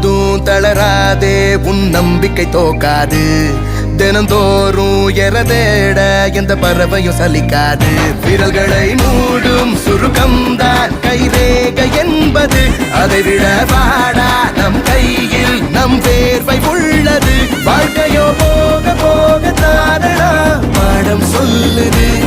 போதும் தளராதே, உன் நம்பிக்கை தோக்காது. தினந்தோறும் எறதேட எந்த பறவையும் சலிக்காது. விரல்களை மூடும் சுருக்கம்தான் கைரேகை என்பது. அதை விட வாடா நம் கையில் நம் வேர்வை உள்ளது. வாழ்க்கையோ போக போக தானடா பாடம் சொல்லுது.